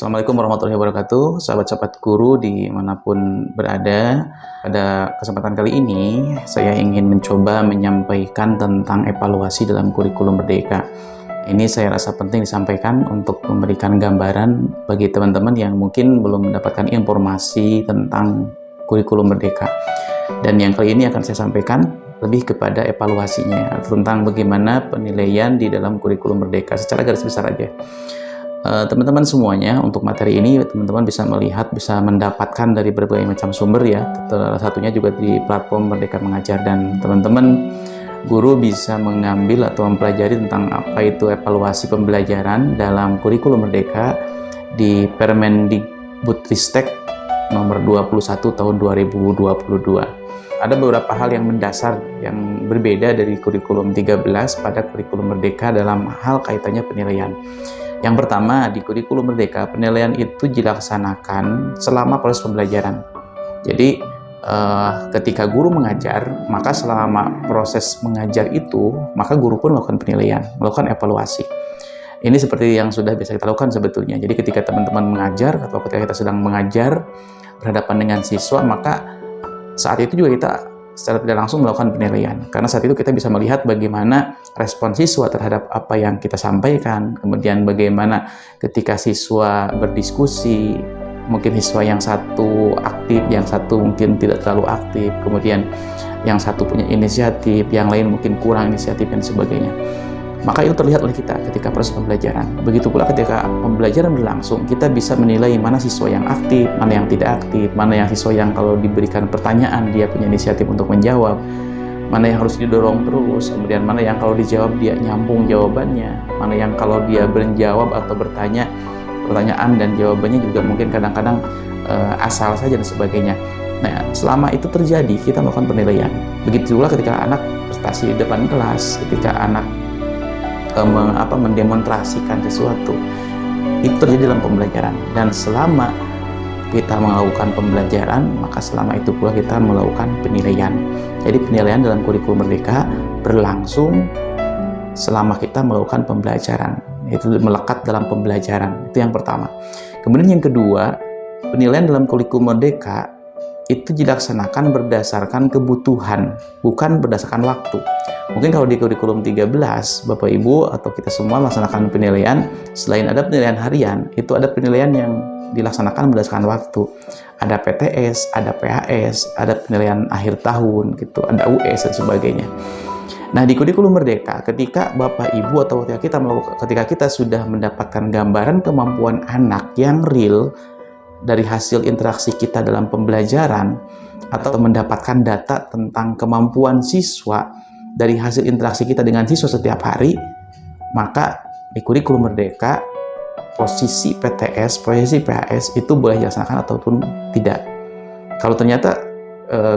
Assalamualaikum warahmatullahi wabarakatuh, sahabat-sahabat guru dimanapun berada. Pada kesempatan kali ini, saya ingin mencoba menyampaikan tentang evaluasi dalam kurikulum Merdeka. Ini saya rasa penting disampaikan untuk memberikan gambaran bagi teman-teman yang mungkin belum mendapatkan informasi tentang kurikulum Merdeka. Dan yang kali ini akan saya sampaikan lebih kepada evaluasinya, tentang bagaimana penilaian di dalam kurikulum Merdeka secara garis besar aja. Teman-teman semuanya, untuk materi ini teman-teman bisa melihat, bisa mendapatkan dari berbagai macam sumber ya, salah satunya juga di platform Merdeka Mengajar, dan teman-teman guru bisa mengambil atau mempelajari tentang apa itu evaluasi pembelajaran dalam kurikulum Merdeka di Permendikbudristek nomor 21 tahun 2022. Ada beberapa hal yang mendasar yang berbeda dari kurikulum 13 pada kurikulum Merdeka dalam hal kaitannya penilaian. Yang pertama, di kurikulum Merdeka, penilaian itu dilaksanakan selama proses pembelajaran. Jadi, ketika guru mengajar, maka selama proses mengajar itu, maka guru pun melakukan penilaian, melakukan evaluasi. Ini seperti yang sudah biasa kita lakukan sebetulnya. Jadi, ketika teman-teman mengajar, atau ketika kita sedang mengajar, berhadapan dengan siswa, maka saat itu juga kita secara tidak langsung melakukan penilaian, karena saat itu kita bisa melihat bagaimana respon siswa terhadap apa yang kita sampaikan, kemudian bagaimana ketika siswa berdiskusi, mungkin siswa yang satu aktif, yang satu mungkin tidak terlalu aktif, kemudian yang satu punya inisiatif, yang lain mungkin kurang inisiatif dan sebagainya. Maka itu terlihat oleh kita ketika proses pembelajaran. Begitu pula ketika pembelajaran berlangsung, kita bisa menilai mana siswa yang aktif, mana yang tidak aktif, mana yang siswa yang kalau diberikan pertanyaan dia punya inisiatif untuk menjawab, mana yang harus didorong terus, kemudian mana yang kalau dijawab dia nyambung jawabannya, mana yang kalau dia menjawab atau bertanya pertanyaan dan jawabannya juga mungkin kadang-kadang asal saja dan sebagainya. Nah, selama itu terjadi, kita melakukan penilaian. Begitu pula ketika anak prestasi di depan kelas, ketika anak mendemonstrasikan sesuatu, itu terjadi dalam pembelajaran. Dan selama kita melakukan pembelajaran, maka selama itu pula kita melakukan penilaian. Jadi penilaian dalam kurikulum Merdeka berlangsung selama kita melakukan pembelajaran. Itu melekat dalam pembelajaran. Itu yang pertama. Kemudian yang kedua, penilaian dalam kurikulum Merdeka itu dilaksanakan berdasarkan kebutuhan, bukan berdasarkan waktu. Mungkin kalau di kurikulum 13, Bapak Ibu atau kita semua melaksanakan penilaian, selain ada penilaian harian, itu ada penilaian yang dilaksanakan berdasarkan waktu. Ada PTS, ada PHS, ada penilaian akhir tahun, gitu, ada US dan sebagainya. Nah, di kurikulum Merdeka, ketika Bapak Ibu atau ketika kita sudah mendapatkan gambaran kemampuan anak yang real dari hasil interaksi kita dalam pembelajaran, atau mendapatkan data tentang kemampuan siswa dari hasil interaksi kita dengan siswa setiap hari, maka di kurikulum Merdeka posisi PTS, posisi PHS itu boleh dilaksanakan ataupun tidak. Kalau ternyata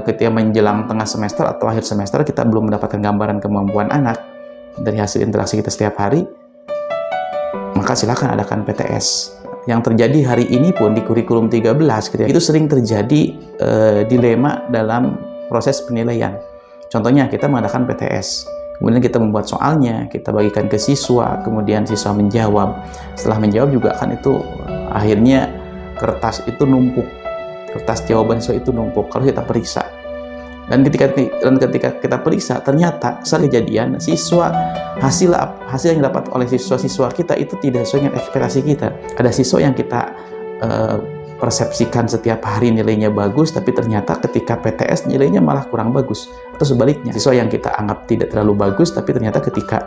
ketika menjelang tengah semester atau akhir semester kita belum mendapatkan gambaran kemampuan anak dari hasil interaksi kita setiap hari, maka silakan adakan PTS. Yang terjadi hari ini pun di kurikulum 13, ketika itu sering terjadi dilema dalam proses penilaian. Contohnya kita mengadakan PTS, kemudian kita membuat soalnya, kita bagikan ke siswa, kemudian siswa menjawab. Setelah menjawab juga kan itu akhirnya kertas itu numpuk, kertas jawaban siswa itu numpuk kalau kita periksa. Dan ketika kita periksa, ternyata saat kejadian siswa hasil yang didapat oleh siswa-siswa kita itu tidak sesuai dengan ekspektasi kita. Ada siswa yang kita persepsikan setiap hari nilainya bagus, tapi ternyata ketika PTS nilainya malah kurang bagus. Atau sebaliknya, siswa yang kita anggap tidak terlalu bagus, tapi ternyata ketika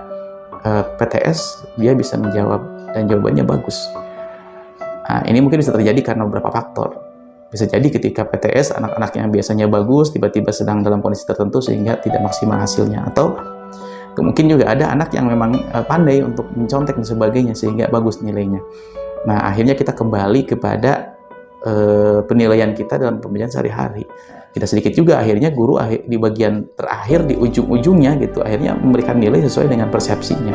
PTS dia bisa menjawab dan jawabannya bagus. Nah, ini mungkin bisa terjadi karena beberapa faktor. Bisa jadi ketika PTS anak-anak yang biasanya bagus tiba-tiba sedang dalam kondisi tertentu sehingga tidak maksimal hasilnya, atau mungkin juga ada anak yang memang pandai untuk mencontek dan sebagainya sehingga bagus nilainya. Nah, akhirnya kita kembali kepada penilaian kita dalam pembelajaran sehari-hari. Tidak sedikit juga akhirnya guru di bagian terakhir, di ujung-ujungnya gitu, akhirnya memberikan nilai sesuai dengan persepsinya.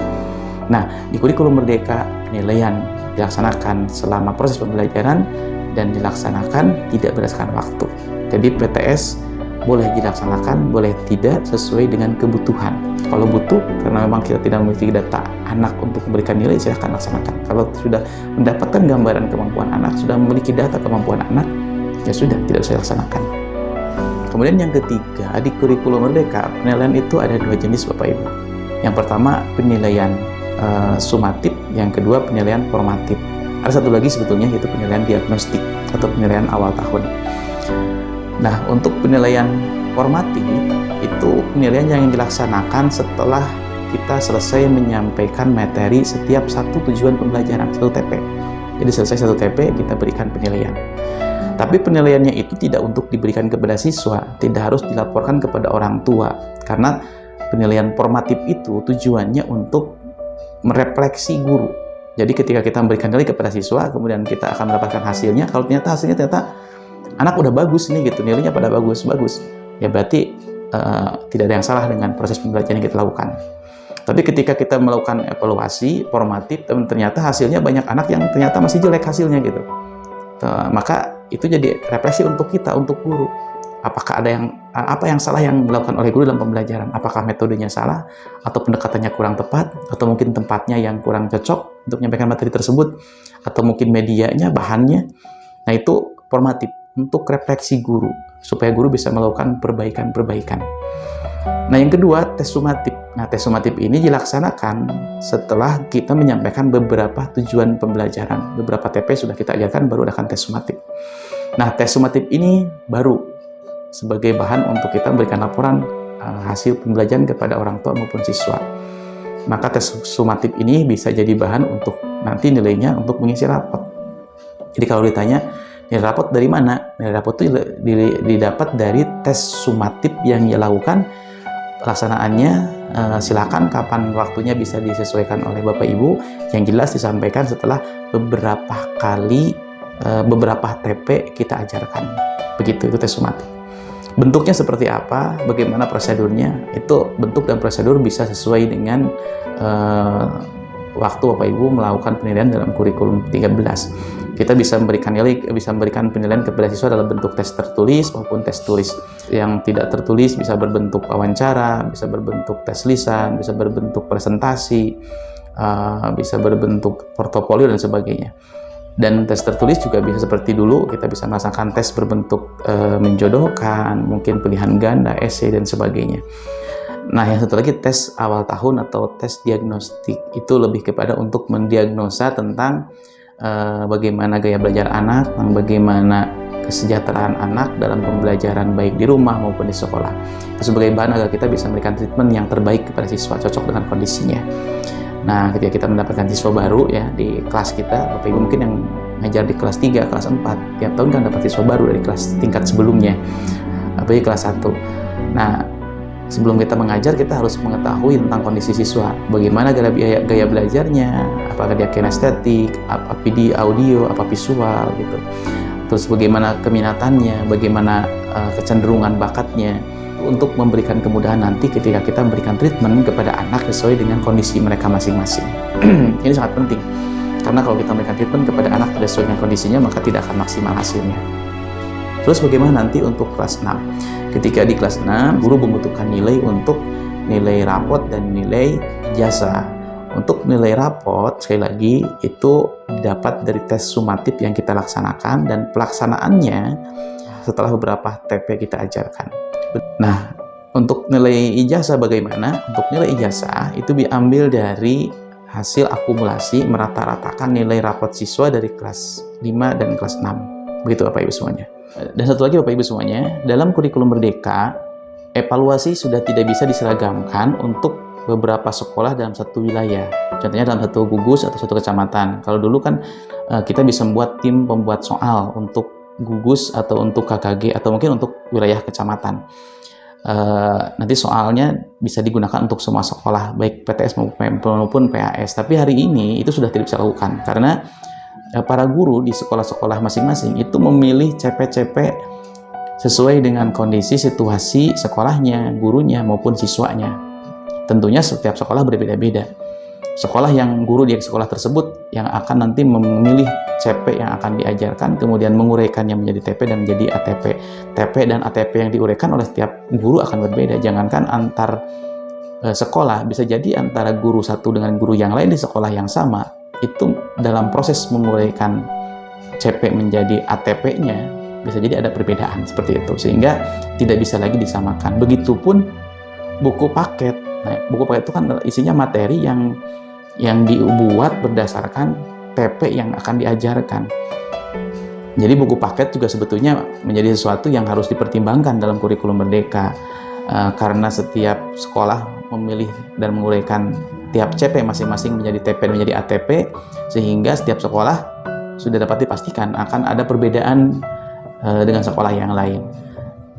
Nah, di kurikulum Merdeka penilaian dilaksanakan selama proses pembelajaran dan dilaksanakan tidak berdasarkan waktu. Jadi PTS boleh dilaksanakan, boleh tidak, sesuai dengan kebutuhan. Kalau butuh, karena memang kita tidak memiliki data anak untuk memberikan nilai, silahkan laksanakan. Kalau sudah mendapatkan gambaran kemampuan anak, sudah memiliki data kemampuan anak, ya sudah, tidak usah laksanakan. Kemudian yang ketiga, di kurikulum Merdeka, penilaian itu ada 2 jenis Bapak Ibu. Yang pertama, penilaian sumatif, yang kedua penilaian formatif. Ada satu lagi sebetulnya, yaitu penilaian diagnostik atau penilaian awal tahun. Nah, untuk penilaian formatif itu penilaian yang dilaksanakan setelah kita selesai menyampaikan materi setiap satu tujuan pembelajaran, 1 TP. Jadi selesai 1 TP, kita berikan penilaian. Tapi penilaiannya itu tidak untuk diberikan kepada siswa, tidak harus dilaporkan kepada orang tua, karena penilaian formatif itu tujuannya untuk merefleksi guru. Jadi ketika kita memberikan nilai kepada siswa, kemudian kita akan mendapatkan hasilnya. Kalau ternyata hasilnya anak udah bagus nih gitu, nilainya pada bagus, ya berarti tidak ada yang salah dengan proses pembelajaran yang kita lakukan. Tapi ketika kita melakukan evaluasi formatif, ternyata hasilnya banyak anak yang ternyata masih jelek hasilnya gitu, maka itu jadi refleksi untuk kita, untuk guru. Apakah ada apa yang salah yang dilakukan oleh guru dalam pembelajaran? Apakah metodenya salah, atau pendekatannya kurang tepat, atau mungkin tempatnya yang kurang cocok untuk menyampaikan materi tersebut, atau mungkin medianya, bahannya. Nah, itu formatif, untuk refleksi guru, supaya guru bisa melakukan perbaikan-perbaikan. Nah, yang kedua, tes sumatif. Nah, tes sumatif ini dilaksanakan setelah kita menyampaikan beberapa tujuan pembelajaran. Beberapa TP sudah kita ajarkan, baru akan tes sumatif. Nah, tes sumatif ini baru sebagai bahan untuk kita memberikan laporan hasil pembelajaran kepada orang tua maupun siswa. Maka tes sumatif ini bisa jadi bahan untuk nanti nilainya untuk mengisi rapot. Jadi kalau ditanya, nilai rapot dari mana? Nilai rapot itu didapat dari tes sumatif yang ia lakukan. Pelaksanaannya silakan kapan waktunya bisa disesuaikan oleh Bapak Ibu. Yang jelas disampaikan setelah beberapa kali beberapa TP kita ajarkan. Begitu, itu tes sumatif. Bentuknya seperti apa, bagaimana prosedurnya, itu bentuk dan prosedur bisa sesuai dengan waktu Bapak Ibu melakukan penilaian dalam kurikulum 13. Kita bisa memberikan penilaian kepada siswa dalam bentuk tes tertulis maupun tes tulis. Yang tidak tertulis bisa berbentuk wawancara, bisa berbentuk tes lisan, bisa berbentuk presentasi, bisa berbentuk portofolio dan sebagainya. Dan tes tertulis juga bisa seperti dulu, kita bisa melaksanakan tes berbentuk menjodohkan, mungkin pilihan ganda, esai, dan sebagainya. Nah, yang satu lagi tes awal tahun atau tes diagnostik, itu lebih kepada untuk mendiagnosa tentang bagaimana gaya belajar anak, bagaimana kesejahteraan anak dalam pembelajaran baik di rumah maupun di sekolah. Itu sebagai bahan agar kita bisa memberikan treatment yang terbaik kepada siswa, cocok dengan kondisinya. Nah, ketika kita mendapatkan siswa baru ya di kelas kita, Bapak Ibu mungkin yang ngajar di kelas 3, kelas 4, tiap tahun kan dapat siswa baru dari kelas tingkat sebelumnya, apalagi kelas 1. Nah, sebelum kita mengajar, kita harus mengetahui tentang kondisi siswa, bagaimana gaya belajarnya, apakah dia kinestetik, apa audio, apa visual gitu. Terus bagaimana keminatannya, bagaimana kecenderungan bakatnya, untuk memberikan kemudahan nanti ketika kita memberikan treatment kepada anak sesuai dengan kondisi mereka masing-masing. Ini sangat penting, karena kalau kita memberikan treatment kepada anak sesuai dengan kondisinya, maka tidak akan maksimal hasilnya. Terus bagaimana nanti untuk kelas 6? Ketika di kelas 6, guru membutuhkan nilai untuk nilai rapot dan nilai ijazah. Untuk nilai rapot, sekali lagi, itu didapat dari tes sumatif yang kita laksanakan, dan pelaksanaannya setelah beberapa TP kita ajarkan. Nah, untuk nilai ijazah bagaimana? Untuk nilai ijazah itu diambil dari hasil akumulasi merata-ratakan nilai rapot siswa dari kelas 5 dan kelas 6. Begitu Bapak Ibu semuanya. Dan satu lagi Bapak Ibu semuanya, dalam kurikulum Merdeka, evaluasi sudah tidak bisa diseragamkan untuk beberapa sekolah dalam satu wilayah. Contohnya dalam satu gugus atau satu kecamatan. Kalau dulu kan kita bisa membuat tim pembuat soal untuk gugus atau untuk KKG atau mungkin untuk wilayah kecamatan. Nanti soalnya bisa digunakan untuk semua sekolah, baik PTS maupun PAS. Tapi hari ini itu sudah tidak bisa dilakukan karena para guru di sekolah-sekolah masing-masing itu memilih CP-CP sesuai dengan kondisi situasi sekolahnya, gurunya maupun siswanya. Tentunya setiap sekolah berbeda-beda. sekolah yang guru di sekolah tersebut yang akan nanti memilih CP yang akan diajarkan, kemudian menguraikannya menjadi TP dan menjadi ATP. TP dan ATP yang diuraikan oleh setiap guru akan berbeda. Jangankan antar sekolah, bisa jadi antara guru satu dengan guru yang lain di sekolah yang sama, itu dalam proses menguraikan CP menjadi ATP-nya bisa jadi ada perbedaan seperti itu, sehingga tidak bisa lagi disamakan. Begitupun buku paket. Nah, buku paket itu kan isinya materi yang dibuat berdasarkan TP yang akan diajarkan. Jadi buku paket juga sebetulnya menjadi sesuatu yang harus dipertimbangkan dalam kurikulum Merdeka, karena setiap sekolah memilih dan menguraikan tiap CP masing-masing menjadi TP dan menjadi ATP, sehingga setiap sekolah sudah dapat dipastikan akan ada perbedaan dengan sekolah yang lain.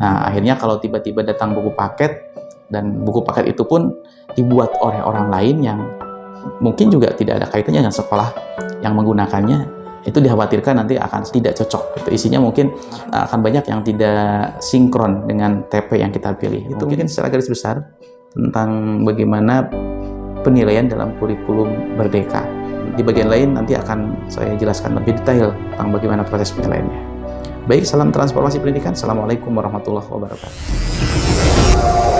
Nah, akhirnya kalau tiba-tiba datang buku paket, dan buku paket itu pun dibuat oleh orang lain yang mungkin juga tidak ada kaitannya dengan sekolah yang menggunakannya, itu dikhawatirkan nanti akan tidak cocok. Itu isinya mungkin akan banyak yang tidak sinkron dengan TP yang kita pilih. Itu mungkin secara garis besar tentang bagaimana penilaian dalam kurikulum Merdeka. Di bagian lain nanti akan saya jelaskan lebih detail tentang bagaimana proses penilaiannya. Baik, salam transformasi pendidikan. Assalamualaikum warahmatullahi wabarakatuh.